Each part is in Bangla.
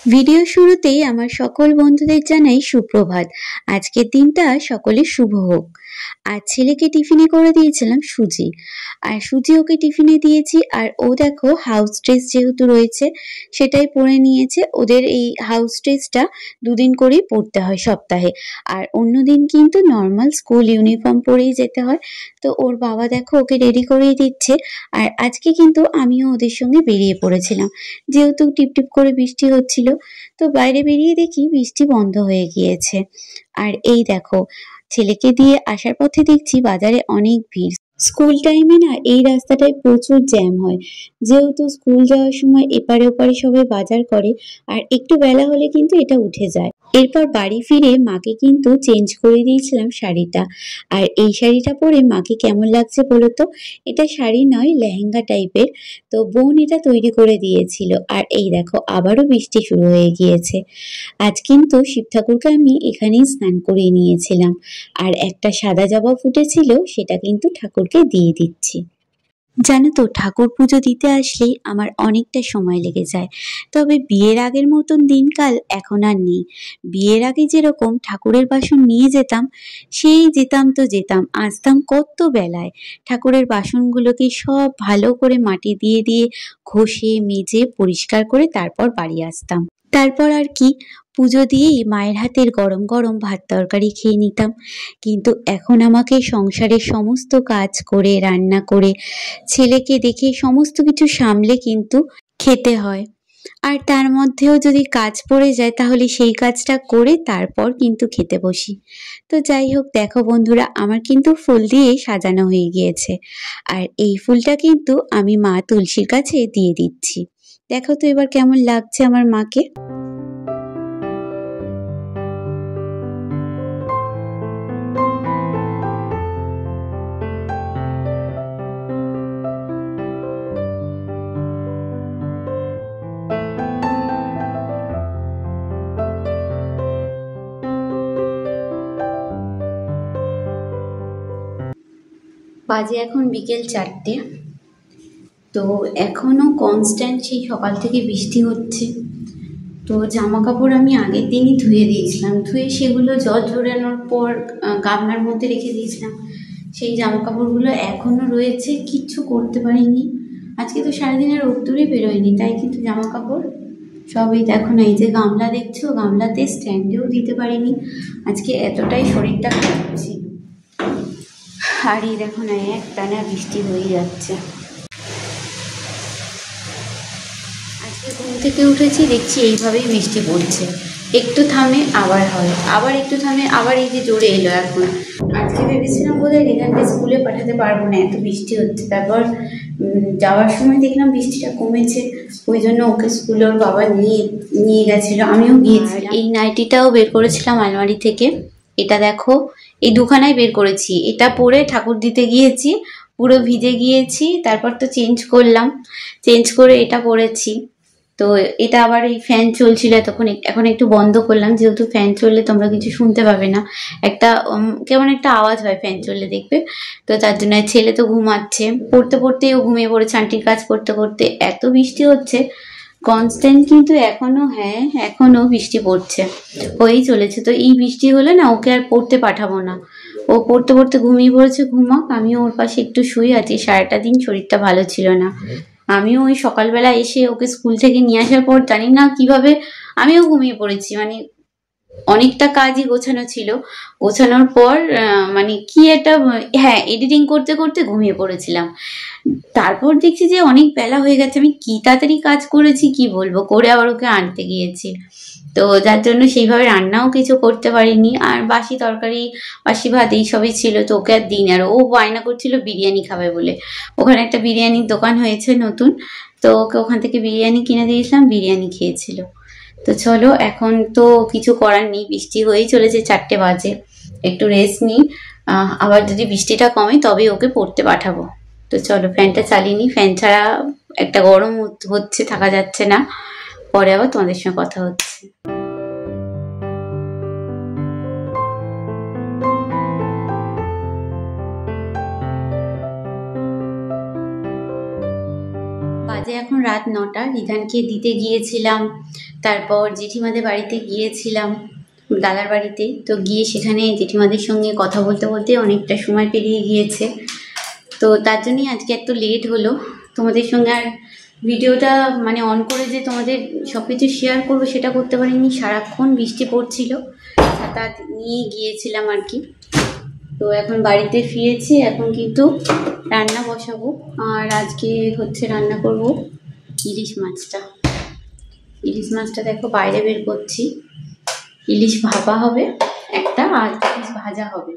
ভিডিও শুরুতেই আমার সকল বন্ধুদের জানাই সুপ্রভাত। আজকের দিনটা সকলের শুভ হোক। আর ছেলেকে টিফিনে করে দিয়েছিলাম সুজি, আর সুজি ওকে টিফিনে দিয়েছি। আর ও দেখো হাউস ড্রেস যেহেতু রয়েছে সেটাই পরে নিয়েছে। ওদের এই হাউস ড্রেসটা দুদিন করেই পরতে হয় সপ্তাহে, আর অন্যদিন কিন্তু নর্মাল স্কুল ইউনিফর্ম পরেই যেতে হয়। তো ওর বাবা দেখো ওকে রেডি করেই দিচ্ছে। আর আজকে কিন্তু আমিও ওদের সঙ্গে বেরিয়ে পড়েছিলাম, যেহেতু টিপটিপ করে বৃষ্টি হচ্ছিল। তো বাইরে বেরিয়ে দেখি বৃষ্টি বন্ধ হয়ে গিয়েছে। আর এই দেখো ছেলেকে দিয়ে আসার পথে দেখছি বাজারে অনেক ভিড়। স্কুল টাইমে না এই রাস্তাটায় প্রচুর জ্যাম হয়, যেহেতু স্কুল যাওয়ার সময় এপারে ওপারে সবাই বাজার করে, আর একটু বেলা হলে কিন্তু এটা উঠে যায়। এরপর বাড়ি ফিরে মাকে কিন্তু চেঞ্জ করে দিয়েছিলাম শাড়িটা। আর এই শাড়িটা পরে মাকে কেমন লাগছে বলো তো? এটা শাড়ি নয়, লেহেঙ্গা টাইপের। তো বোন এটা তৈরি করে দিয়েছিল। আর এই দেখো আবারও বৃষ্টি শুরু হয়ে গিয়েছে। আজ কিন্তু শিব ঠাকুরকে আমি এখানেই স্নান করিয়ে নিয়েছিলাম। আর একটা সাদা জবা ফুটেছিল, সেটা কিন্তু ঠাকুরকে দিয়ে দিচ্ছি। জানো তো, ঠাকুর পুজো দিতে আসলেই আমার অনেকটা সময় লেগে যায়। তবে বিয়ের আগের মতন দিনকাল এখন আর নেই। বিয়ের আগে যেরকম ঠাকুরের বাসন নিয়ে যেতাম, সেই যেতাম তো যেতাম, আসতাম কত বেলায়। ঠাকুরের বাসনগুলোকে সব ভালো করে মাটি দিয়ে দিয়ে ঘষে মেজে পরিষ্কার করে তারপর বাড়ি আসতাম। তারপর আর কি, পুজো দিয়েই মায়ের হাতের গরম গরম ভাত তরকারি খেয়ে নিতাম। কিন্তু এখন আমাকে সংসারের সমস্ত কাজ করে, রান্না করে, ছেলেকে দেখে সমস্ত কিছু সামলে কিন্তু খেতে হয়। আর তার মধ্যেও যদি কাজ পড়ে যায় তাহলে সেই কাজটা করে তারপর কিন্তু খেতে বসি। তো যাই হোক, দেখো বন্ধুরা, আমার কিন্তু ফুল দিয়ে সাজানো হয়ে গিয়েছে। আর এই ফুলটা কিন্তু আমি মা তুলসীর কাছে দিয়ে দিচ্ছি। দেখো তো এবার কেমন লাগছে আমার মাকে। বাজে এখন বিকেল 4টে। তো এখনো কনস্ট্যান্ট সেই সকাল থেকে বৃষ্টি হচ্ছে। তো জামা কাপড় আমি আগের দিনই ধুয়ে দিয়েছিলাম, ধুয়ে সেগুলো জল ঝরানোর পর গামলার মধ্যে রেখে দিয়েছিলাম। সেই জামা কাপড়গুলো এখনো রয়েছে, কিচ্ছু করতে পারিনি। আজকে তো সারাদিনের রোদ্দুরে বেরোয়নি, তাই কিন্তু জামা কাপড় সবই দেখো না, এই যে গামলা দেখছো, গামলাতে স্ট্যান্ডেও দিতে পারিনি। আজকে এতটাই শরীরটা খারাপ ছিল। আর এই দেখো না, এক টানা বৃষ্টি হয়ে যাচ্ছে। আজকে ঘুম থেকে উঠেছি, দেখছি এইভাবেই বৃষ্টি পড়ছে, একটু থামে আবার হয়, আবার একটু থামে আবার এই যে জোরে এলো এখন। আজকে ভেবেছিলাম বোধহয় রিদানকে স্কুলে পাঠাতে পারবো না, এত বৃষ্টি হচ্ছে। তারপর যাওয়ার সময় দেখলাম বৃষ্টিটা কমেছে, ওই জন্য ওকে স্কুলে ওর বাবা নিয়ে নিয়ে গেছিলো, আমিও গিয়েছিলাম। এই নাইটিটাও বের করেছিলাম আলমারি থেকে। এটা দেখো, এই দুখানাই বের করেছি। এটা পরে ঠাকুর দিতে গিয়েছি, পুরো ভিজে গিয়েছি। তারপর তো চেঞ্জ করলাম, চেঞ্জ করে এটা পরেছি। তো এটা আবার এই ফ্যান চলছিল তখন, এখন একটু বন্ধ করলাম, যেহেতু ফ্যান চললে তোমরা কিছু শুনতে পাবে না। একটা কেমন একটা আওয়াজ হয় ফ্যান চললে, দেখবে। তো তার জন্য ছেলে তো ঘুমাচ্ছে, পড়তে পড়তেই ও ঘুমিয়ে পড়েছে আন্টির কাজ করতে করতে। এত বৃষ্টি হচ্ছে কনস্ট্যান্ট, কিন্তু এখনো, হ্যাঁ এখনো বৃষ্টি পড়ছে, হয়েই চলেছে। তো এই বৃষ্টি হলে না ওকে আর পড়তে পাঠাবো না, ও পড়তে পড়তে ঘুমিয়ে পড়েছে, ঘুমাক, আমিও ওর পাশে একটু শুয়ে আছি। সারাটা দিন শরীরটা ভালো ছিল না। আমিও ওই সকালবেলা এসে ওকে স্কুল থেকে নিয়ে আসার পর জানি না কিভাবে আমিও ঘুমিয়ে পড়েছি। মানে অনেকটা কাজই গোছানো ছিল, গোছানোর পর মানে কি একটা, হ্যাঁ এডিটিং করতে করতে ঘুমিয়ে পড়েছিলাম। তারপর দেখছি যে অনেক বেলা হয়ে গেছে, আমি কি তাড়াতাড়ি কাজ করেছি কি বলবো, করে আবার ওকে আনতে গিয়েছি। তো যার জন্য সেইভাবে রান্নাও কিছু করতে পারিনি। আর বাসি তরকারি, বাসি ভাত এইসবই ছিল, তো ওকে আর দিন। আর ও বায়না করছিল বিরিয়ানি খাবে বলে, ওখানে একটা বিরিয়ানির দোকান হয়েছে নতুন, তো ওকে ওখান থেকে বিরিয়ানি কিনে দিয়েছিলাম, বিরিয়ানি খেয়েছিল। তো চলো, এখন তো কিছু করার নেই, বৃষ্টি হয়েই চলেছে, 4টে বাজে, একটু রেস্ট নিই। আবার যদি বৃষ্টিটা কমে তবে ওকে পড়তে পাঠাবো। তো চলো, ফ্যানটা চালিয়ে নিই, ফ্যান ছাড়া একটা গরম হচ্ছে, থাকা যাচ্ছে না। পরে আবার তোমাদের সঙ্গে কথা হচ্ছে। বাজে এখন রাত 9টা। রিধানকে দিতে গিয়েছিলাম, তারপর জেঠিমাদের বাড়িতে গিয়েছিলাম, দাদার বাড়িতে। তো গিয়ে সেখানে জেঠিমাদের সঙ্গে কথা বলতে বলতে অনেকটা সময় পেরিয়ে গিয়েছে। তো তার জন্যই আজকে একটু লেট হলো। তোমাদের সঙ্গে আর ভিডিওটা মানে অন করে যে তোমাদের সব কিছু শেয়ার করবো সেটা করতে পারিনি, সারাক্ষণ বৃষ্টি পড়ছিল, ছাতা নিয়ে গিয়েছিলাম আর কি। তো এখন বাড়িতে ফিরেছি, এখন কিন্তু রান্না বসাবো। আর আজকে হচ্ছে রান্না করব ইলিশ মাছটা। ইলিশ মাছটা দেখো বাইরে বের করছি। ইলিশ ভাপা হবে একটা, আর ইলিশ ভাজা হবে।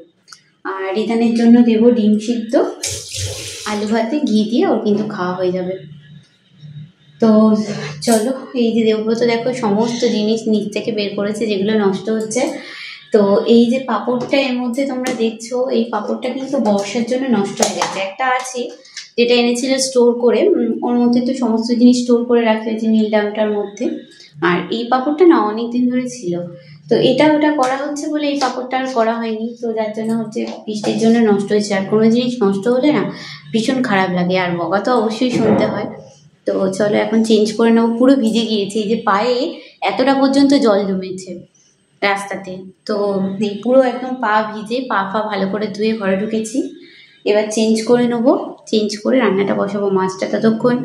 আর রিধানের জন্য দেবো ডিম সিদ্ধ, আলু ভাতে ঘি দিয়ে, ওর কিন্তু খাওয়া হয়ে যাবে। তো চলো, এই যে দেবব্রত দেখো সমস্ত জিনিস নিচ থেকে বের করেছে যেগুলো নষ্ট হচ্ছে। তো এই যে পাঁপড়টা এর মধ্যে তোমরা দেখছো, এই পাঁপড়টা কিন্তু বর্ষার জন্য নষ্ট হয়ে গেছে। একটা আছে যেটা এনেছিল স্টোর করে, ওর মধ্যে তো সমস্ত জিনিস স্টোর করে রাখা হয়েছে নীল ডামটার মধ্যে। আর এই পাঁপড়টা না অনেক দিন ধরে ছিল, তো এটা ওটা করা হচ্ছে বলে এই পাঁপড়টা আর করা হয়নি। তো যার জন্য হচ্ছে বৃষ্টির জন্য নষ্ট হয়েছে। আর কোনো জিনিস নষ্ট হলে না ভীষণ খারাপ লাগে, আর বকা তো অবশ্যই শুনতে হয়। তো চলো এখন চেঞ্জ করে নেবো। পুরো ভিজে গিয়েছে, এই যে পায়ে এতটা পর্যন্ত জল জমেছে রাস্তাতে। তো এই পুরো একদম পা ভিজে, পা ভালো করে ধুয়ে ঘরে ঢুকেছি। এবার চেঞ্জ করে নেবো, চেঞ্জ করে রান্নাটা বসাবো। মাছটা ততক্ষণ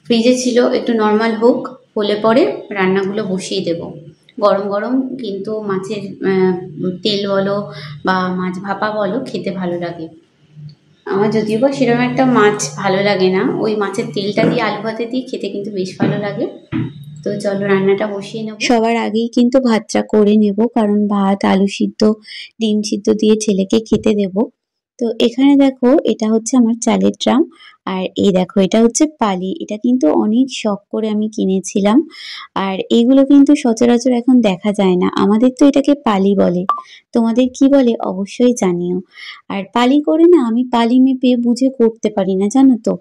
ফ্রিজে ছিল, একটু নর্মাল হোক, হলে পরে রান্নাগুলো বসিয়ে দেব। গরম গরম কিন্তু মাছের তেল বলো বা মাছ ভাপা বলো খেতে ভালো লাগে। আমার যদিও বা সেরকম একটা মাছ ভালো লাগে না, ওই মাছের তেলটা দিয়ে আলু ভাতে দিয়ে খেতে কিন্তু বেশ ভালো লাগে। তো চলো রান্নাটা বসিয়ে নেব। সবার আগেই কিন্তু ভাতটা করে নেব, কারণ ভাত, আলু সিদ্ধ, ডিম সিদ্ধ দিয়ে ছেলেকে খেতে দেব। তো এখানে দেখো এটা হচ্ছে আমার চালের ড্রাম, আর এই দেখো এটা হচ্ছে পালি। এটা কিন্তু অনেক শখ করে আমি কিনেছিলাম, আর এগুলো কিন্তু সচরাচর এখন দেখা যায় না। আমাদের তো এটাকে পালি বলে, তোমাদের কি বলে অবশ্যই জানিও। আর পালি করে না আমি পালি মেপে বুঝে করতে পারি না, জানো তো।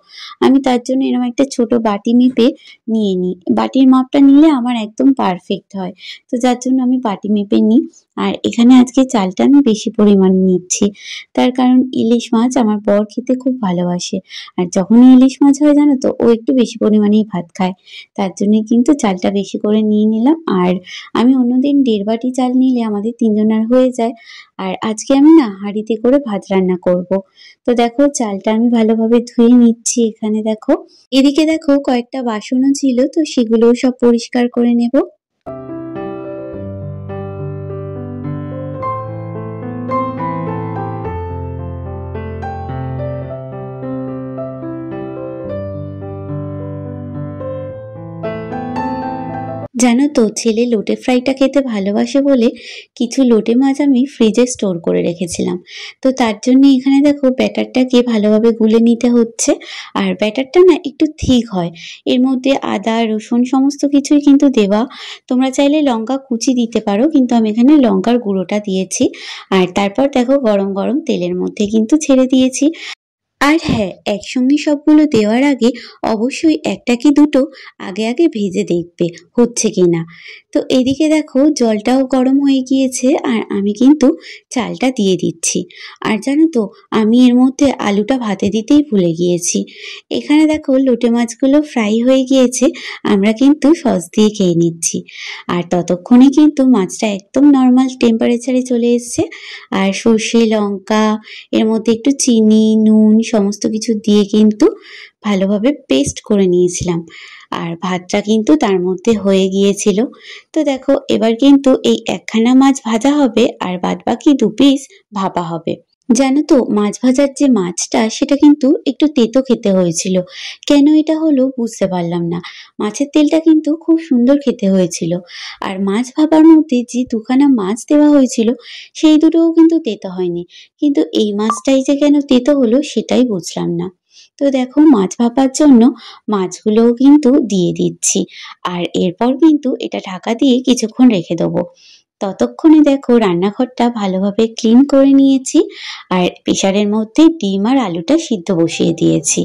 আমি তার জন্য এরকম একটা ছোট বাটি মেপে নিয়ে নিই। বাটির মাপটা নিলে আমার একদম পারফেক্ট হয়, তো যার জন্য আমি বাটি মেপে নিই। আর এখানে আজকে চালটা আমি বেশি পরিমাণে নিচ্ছি, তার কারণ ইলিশ মাছ আমার বর খেতে খুব ভালোবাসে। আর যখনই ইলিশ মাছ হয় জানো তো, ও একটু বেশি পরিমাণেই ভাত খায়, তার জন্য কিন্তু চালটা বেশি করে নিয়ে নিলাম। আর আমি অন্যদিন 1.5 বাটি চাল নিলে আমাদের 3 জনের হয়ে যায়, আর আজকে আমি না হাঁড়িতে করে ভাত রান্না করব। তো দেখো চালটা আমি ভালোভাবে ধুয়ে নিচ্ছি। এখানে দেখো, এদিকে দেখো কয়েকটা বাসনও ছিল, তো সেগুলোও সব পরিষ্কার করে নেব। জানো তো ছেলে লোটে ফ্রাইটা খেতে ভালোবাসে বলে কিছু লোটে মাছ আমি ফ্রিজে স্টোর করে রেখেছিলাম। তো তার জন্য এখানে দেখো ব্যাটারটাকে ভালোভাবে গুলে নিতে হচ্ছে। আর ব্যাটারটা না একটু থিক হয়, এর মধ্যে আদা রসুন সমস্ত কিছুই কিন্তু দেওয়া। তোমরা চাইলে লঙ্কা কুচি দিতে পারো, কিন্তু আমি এখানে লঙ্কার গুঁড়োটা দিয়েছি। আর তারপর দেখো গরম গরম তেলের মধ্যে কিন্তু ছেড়ে দিয়েছি। আর হ্যাঁ, একসঙ্গে সবগুলো দেওয়ার আগে অবশ্যই একটা কি দুটো আগে আগে ভেজে দেখবে হচ্ছে কিনা। তো এদিকে দেখো জলটাও গরম হয়ে গিয়েছে, আর আমি কিন্তু চালটা দিয়ে দিচ্ছি। আর জানো তো আমি এর মধ্যে আলুটা ভাতে দিতেই ভুলে গিয়েছি। এখানে দেখো লোটে মাছগুলো ফ্রাই হয়ে গিয়েছে, আমরা কিন্তু সস দিয়ে খেয়ে নিচ্ছি। আর ততক্ষণে কিন্তু মাছটা একদম নর্মাল টেম্পারেচারে চলে এসছে। আর সর্ষে লঙ্কা, এর মধ্যে একটু চিনি, নুন সমস্ত কিছু দিয়ে কিন্তু ভালোভাবে পেস্ট করে নিয়েছিলাম। আর ভাতটা কিন্তু তার মধ্যে হয়ে গিয়েছিল। তো দেখো এবার কিন্তু এই একখানা মাছ ভাজা হবে, আর বাদবাকি 2 পিস ভাপা হবে। জানো তো মাছ ভাজার যে মাছটা সেটা কিন্তু একটু তেতো খেতে হয়েছিল, কেন এটা হলো বুঝতে পারলাম না। মাছের তেলটা কিন্তু খুব সুন্দর খেতে হয়েছিল। আর মাছ ভাপার মধ্যে যে 2খানা মাছ দেওয়া হয়েছিল সেই দুটোও কিন্তু তেতো হয়নি, কিন্তু এই মাছটাই যে কেন তেতো হলো সেটাই বুঝলাম না। তো দেখো মাছ ভাপার জন্য মাছগুলোও কিন্তু দিয়ে দিচ্ছি, আর এরপর কিন্তু এটা ঢাকা দিয়ে কিছুক্ষণ রেখে দেবো। ততক্ষণে দেখো রান্নাঘরটা ভালোভাবে ক্লিন করে নিয়েছি, আর প্রেসারের মধ্যে ডিম আর আলুটা সিদ্ধ বসিয়ে দিয়েছি।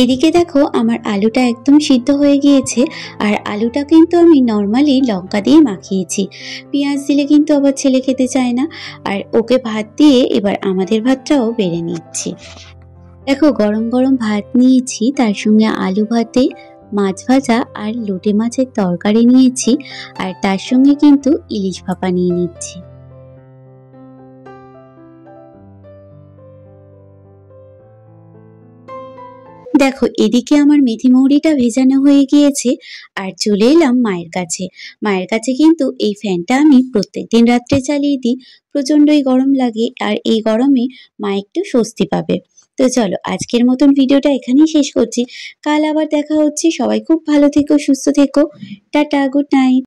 এদিকে দেখো আমার আলুটা একদম সিদ্ধ হয়ে গিয়েছে, আর আলুটা কিন্তু আমি নর্মালি লঙ্কা দিয়ে মাখিয়েছি। পেঁয়াজ দিলে কিন্তু আবার ছেলে খেতে চায় না। আর ওকে ভাত দিয়ে এবার আমাদের ভাতটাও বেড়ে নিচ্ছি। দেখো গরম গরম ভাত নিয়েছি, তার সঙ্গে আলু ভাতে মাছ ভাজা আর লোটে মাছের তরকারি নিয়েছি, আর তার সঙ্গে কিন্তু ইলিশ ভাপা নিয়ে নিচ্ছি। দেখো এদিকে আমার মেথি মৌরিটা ভেজানো হয়ে গিয়েছে, আর চলে এলাম মায়ের কাছে। মায়ের কাছে কিন্তু এই ফ্যানটা আমি প্রত্যেকদিন রাত্রে চালিয়ে দিই, প্রচন্ডই গরম লাগে, আর এই গরমে মা একটু স্বস্তি পাবে। তো চলো আজকের মতন ভিডিওটা এখানেই শেষ করছি। কাল আবার দেখা হচ্ছে। সবাই খুব ভালো থেকো, সুস্থ থেকো। Tata, good night.